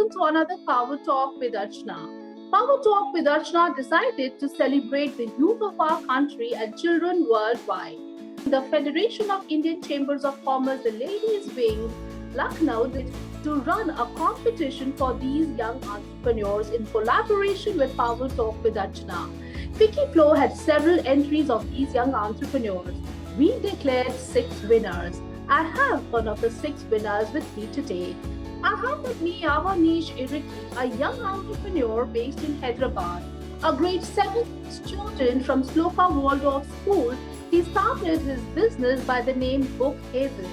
welcome to another Power Talk with Archana. Power Talk with Archana decided to celebrate the youth of our country and children worldwide. The Federation of Indian Chambers of Commerce, the Ladies Wing, Lucknow, to run a competition for these young entrepreneurs in collaboration with Power Talk with Archana. Vicky Flo had several entries of these young entrepreneurs. We declared 6 winners. I have one of the 6 winners with me today. I have with me Avanish Iriki, a young entrepreneur based in Hyderabad. A grade 7 student from Sloka Waldorf School, he started his business by the name Book Haven.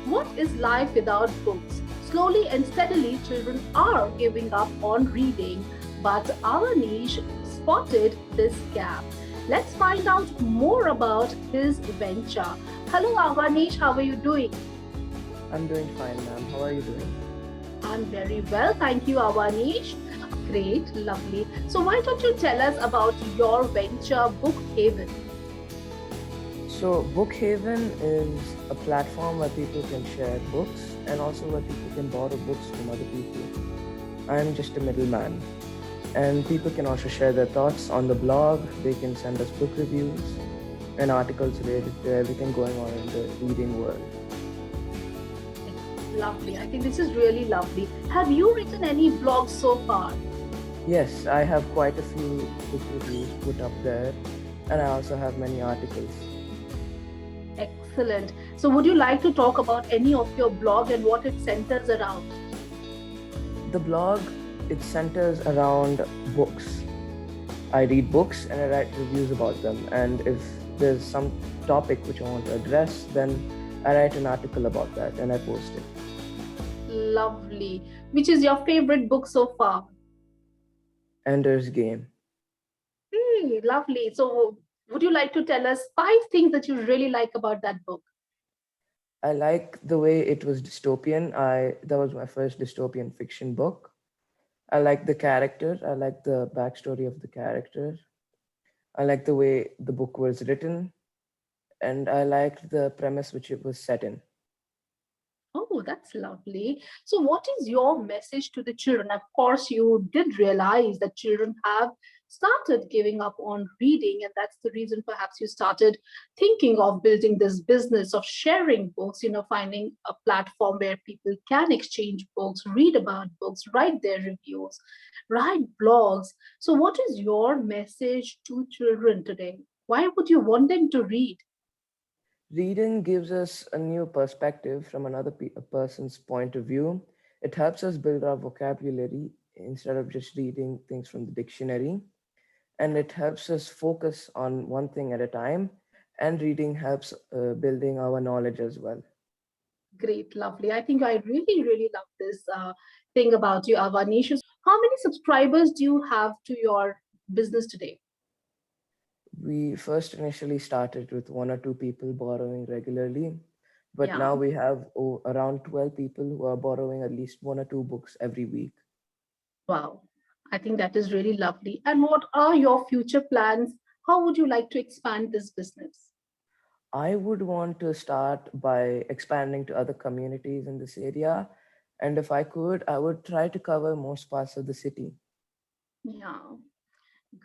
What is life without books? Slowly and steadily, children are giving up on reading, but Avanish spotted this gap. Let's find out more about his venture. Hello Avanish, how are you doing? I'm doing fine, ma'am. How are you doing? I'm very well, thank you, Avanish. Great, lovely. So why don't you tell us about your venture, Book Haven? So, Book Haven is a platform where people can share books and also where people can borrow books from other people. I'm just a middleman. And people can also share their thoughts on the blog. They can send us book reviews and articles related to everything going on in the reading world. Lovely. I think this is really lovely. Have you written any blogs so far? Yes, I have quite a few book reviews put up there, and I also have many articles. Excellent. So would you like to talk about any of your blog and what it centers around? The blog, it centers around books. I read books and I write reviews about them. And if there's some topic which I want to address, then I write an article about that and I post it. Lovely. Which is your favorite book so far? Ender's Game. Lovely. So would you like to tell us 5 things that you really like about that book? I like the way it was dystopian. That was my first dystopian fiction book. I like the character. I like the backstory of the character. I like the way the book was written. And I liked the premise which it was set in. Oh, that's lovely. So, what is your message to the children? Of course, you did realize that children have started giving up on reading, and that's the reason perhaps you started thinking of building this business of sharing books, finding a platform where people can exchange books, read about books, write their reviews, write blogs. So, what is your message to children today? Why would you want them to read? Reading gives us a new perspective from another person's point of view. It helps us build our vocabulary instead of just reading things from the dictionary. And it helps us focus on one thing at a time. And reading helps building our knowledge as well. Great, lovely. I think I really, really love this thing about you, Avanish. How many subscribers do you have to your business today? We first initially started with 1 or 2 people borrowing regularly, but Yeah. now we have around 12 people who are borrowing at least 1 or 2 books every week. Wow. I think that is really lovely. And what are your future plans? How would you like to expand this business? I would want to start by expanding to other communities in this area. And if I could, I would try to cover most parts of the city. Yeah.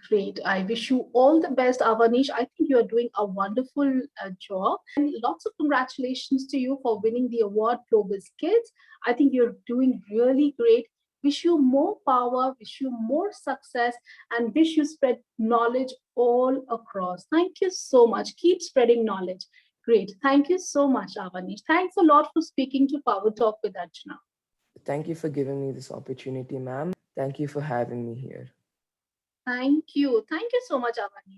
Great. I wish you all the best, Avanish. I think you are doing a wonderful job. And lots of congratulations to you for winning the award, Globus Kids. I think you're doing really great. Wish you more power, wish you more success, and wish you spread knowledge all across. Thank you so much. Keep spreading knowledge. Great. Thank you so much, Avanish. Thanks a lot for speaking to Power Talk with Archana. Thank you for giving me this opportunity, ma'am. Thank you for having me here. Thank you. Thank you so much, Avanish.